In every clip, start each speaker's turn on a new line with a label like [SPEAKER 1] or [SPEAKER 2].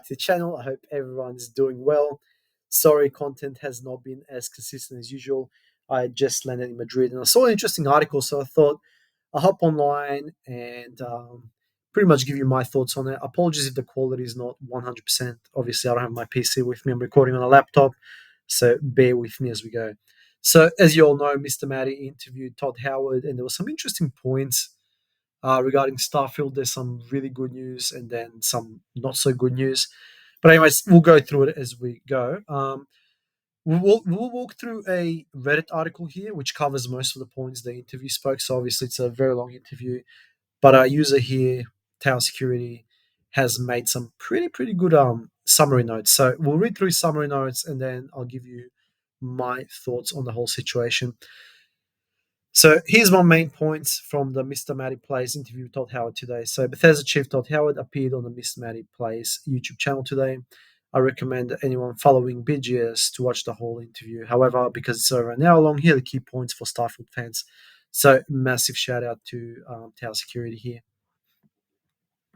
[SPEAKER 1] the channel. I hope everyone is doing well. Sorry, content has not been as consistent as usual. I just landed in Madrid and I saw an interesting article, so I thought I'll hop online and pretty much give you my thoughts on it. Apologies if the quality is not 100%. Obviously, I don't have my PC with me. I'm recording on a laptop, so bear with me as we go. So, as you all know, Mr. Matty interviewed Todd Howard, and there were some interesting points regarding Starfield. There's some really good news and then some not so good news. But anyways, we'll go through it as we go. We'll walk through a Reddit article here, which covers most of the points the interview spoke. So obviously, it's a very long interview. But our user here, Tower Security, has made some pretty good summary notes. So we'll read through summary notes and then I'll give you my thoughts on the whole situation. So here's my main points from the Mr. Matty Plays interview with Todd Howard today. So Bethesda chief Todd Howard appeared on the Mr. Matty Plays YouTube channel today. I recommend anyone following BGS to watch the whole interview. However, because it's over an hour long, here are the key points for Starfield fans. So massive shout out to Tower Security here.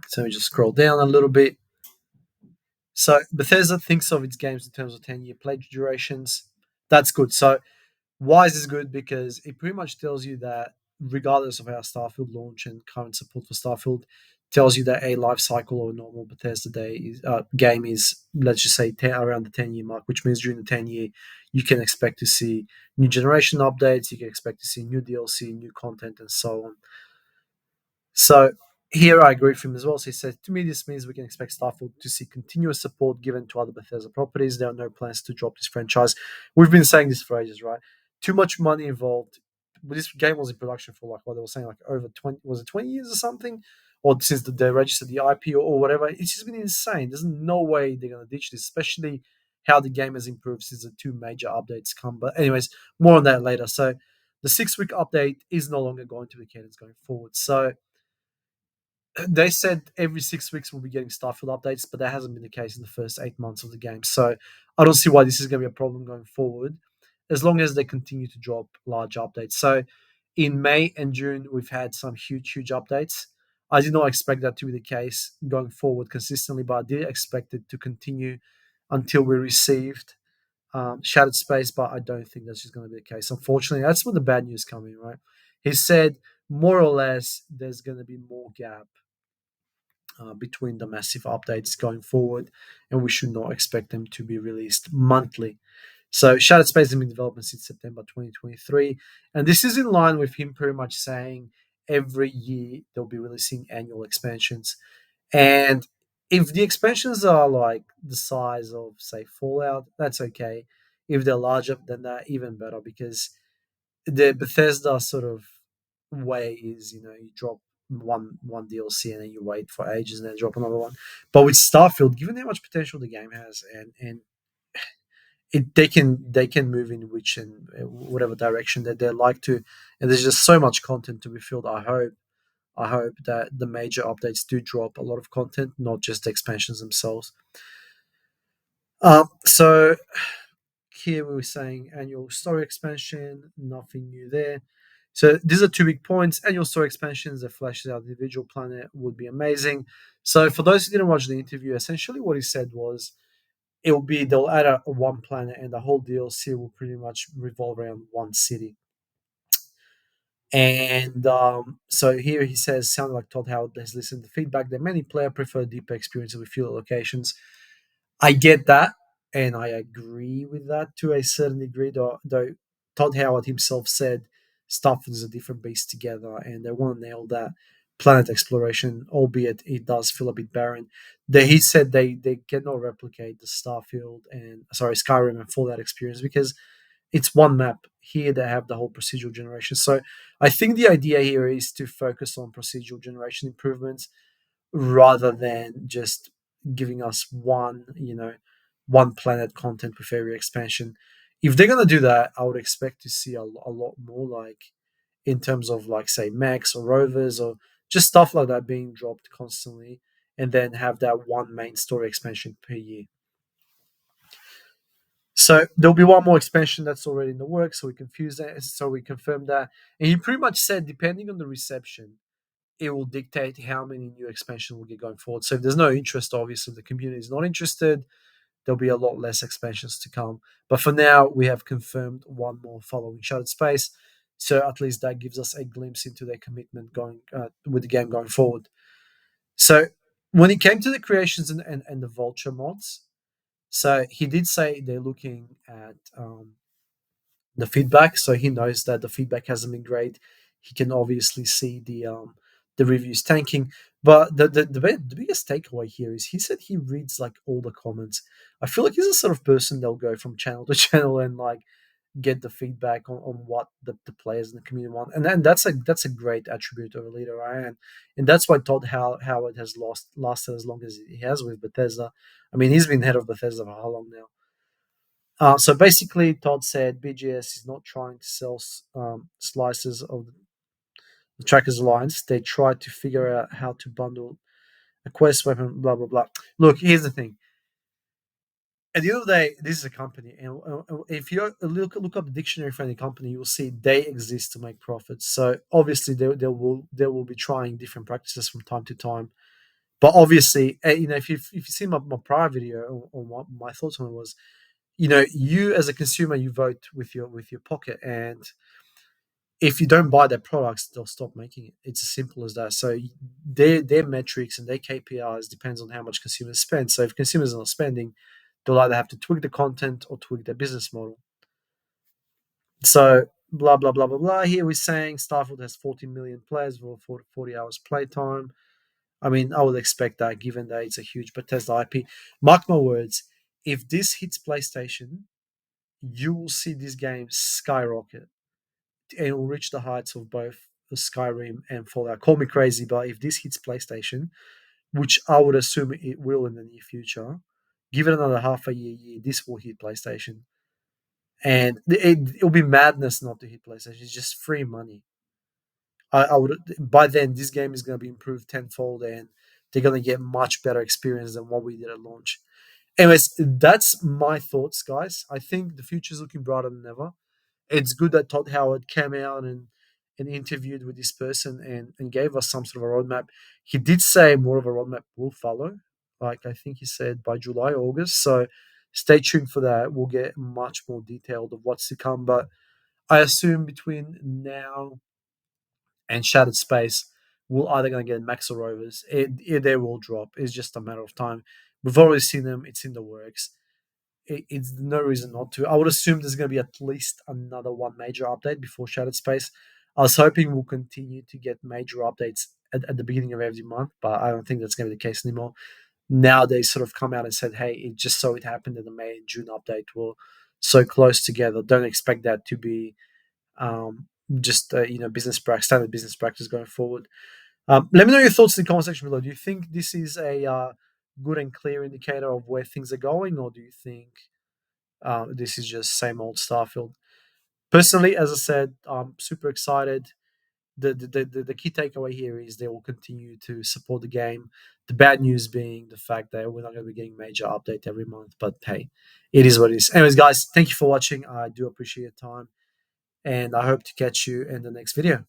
[SPEAKER 1] So we just scroll down a little bit. So Bethesda thinks of its games in terms of 10-year play durations. That's good. So why is this good? Because it pretty much tells you that regardless of how Starfield launch and current support for Starfield tells you that a life cycle or a normal Bethesda day game is, let's just say, around the 10-year mark, which means during the 10-year, you can expect to see new generation updates, you can expect to see new DLC, new content, and so on. So here I agree with him as well. So he said, to me, this means we can expect Starfield to see continuous support given to other Bethesda properties. There are no plans to drop this franchise. We've been saying this for ages, right? Too much money involved. This game was in production for like what they were saying, like over 20, was it 20 years or something? Or since they registered the IP or whatever. It's just been insane. There's no way they're going to ditch this, especially how the game has improved since the two major updates come. But anyways, more on that later. So the 6-week update is no longer going to be cadence going forward. So they said every 6 weeks we'll be getting Starfield updates, but that hasn't been the case in the first 8 months of the game. So I don't see why this is going to be a problem going forward, as long as they continue to drop large updates. So in May and June, we've had some huge updates. I did not expect that to be the case going forward consistently, but I did expect it to continue until we received Shattered Space, but I don't think that's just going to be the case. Unfortunately, that's when the bad news come in, right? He said more or less there's going to be more gap between the massive updates going forward, and we should not expect them to be released monthly. So Shattered Space has been in development since September 2023, and this is in line with him pretty much saying every year they'll be releasing annual expansions. And if the expansions are like the size of, say, Fallout, that's okay. If they're larger than that, even better, because the Bethesda sort of way is, you drop one DLC and then you wait for ages and then drop another one. But with Starfield, given how much potential the game has, and they can move in which and whatever direction that they like to, and there's just so much content to be filled. I hope that the major updates do drop a lot of content, not just the expansions themselves. So here we were saying annual story expansion, nothing new there. So these are two big points. Annual story expansions that flashes out the individual planet would be amazing. So for those who didn't watch the interview, essentially what he said was they'll add a one planet and the whole DLC will pretty much revolve around one city. And so here he says, sounded like Todd Howard has listened to feedback that many players prefer deeper experiences with fewer locations. I get that, and I agree with that to a certain degree. Though Todd Howard himself said stuff is a different beast together, and they want to nail that planet exploration, albeit it does feel a bit barren. He said they cannot replicate the Skyrim and Fallout experience because it's one map. Here they have the whole procedural generation. So I think the idea here is to focus on procedural generation improvements rather than just giving us one planet content with every expansion. If they're gonna do that, I would expect to see a lot more, like in terms of like say mechs or rovers or just stuff like that being dropped constantly, and then have that one main story expansion per year. So there'll be one more expansion that's already in the works, so we confirmed that. And he pretty much said, depending on the reception, it will dictate how many new expansions will get going forward. So if there's no interest, obviously, if the community is not interested, there'll be a lot less expansions to come. But for now, we have confirmed one more following Shattered Space. So at least that gives us a glimpse into their commitment going with the game going forward. So when it came to the creations and the Vulture mods, so he did say they're looking at the feedback, so he knows that the feedback hasn't been great. He can obviously see the reviews tanking, but the biggest takeaway here is he said he reads like all the comments. I feel like he's the sort of person that'll go from channel to channel and like get the feedback on what the players in the community want, and then that's a great attribute of a leader, right? And that's why Todd Howard has lasted as long as he has with Bethesda. I mean, he's been head of Bethesda for how long now? So basically, Todd said BGS is not trying to sell slices of the Trackers Alliance. They try to figure out how to bundle a quest weapon, blah, blah, blah. Look, here's the thing. At the end of the day, this is a company. And if you look up the dictionary for any company, you'll see they exist to make profits. So obviously, they will be trying different practices from time to time. But obviously, if you see my prior video on what my thoughts on it was, you as a consumer, you vote with your pocket, and if you don't buy their products, they'll stop making it. It's as simple as that. So their metrics and their KPIs depends on how much consumers spend. So if consumers are not spending, they'll either have to tweak the content or tweak their business model. So blah blah blah blah blah. Here we're saying Starfield has 40 million players for 40 hours playtime. I mean, I would expect that given that it's a huge Bethesda IP. Mark my words, if this hits PlayStation, you will see this game skyrocket and it will reach the heights of both Skyrim and Fallout. Call me crazy, but if this hits PlayStation, which I would assume it will in the near future, give it another half a year, this will hit PlayStation. And it'll be madness not to hit PlayStation. It's just free money. I would by then this game is going to be improved tenfold, and they're going to get much better experience than what we did at launch. Anyways, that's my thoughts, guys. I think the future is looking brighter than ever. It's good that Todd Howard came out and interviewed with this person and gave us some sort of a roadmap. He did say more of a roadmap will follow. Like I think he said by July, August. So stay tuned for that. We'll get much more detailed of what's to come. But I assume between now and Shattered Space, we're either going to get Max or Rovers. They will drop. It's just a matter of time. We've already seen them. It's in the works. It's no reason not to. I would assume there's going to be at least another one major update before Shattered Space. I was hoping we'll continue to get major updates at the beginning of every month, but I don't think that's going to be the case anymore. Now they sort of come out and said, hey, it just so it happened that the May and June update were so close together. Don't expect that to be just standard business practice going forward. Let me know your thoughts in the comment section below. Do you think this is a good and clear indicator of where things are going, or do you think this is just same old Starfield? Personally, as I said, I'm super excited. The key takeaway here is they will continue to support the game. The bad news being the fact that we're not going to be getting major update every month, but hey, it is what it is. Anyways, guys, thank you for watching. I do appreciate your time, and I hope to catch you in the next video.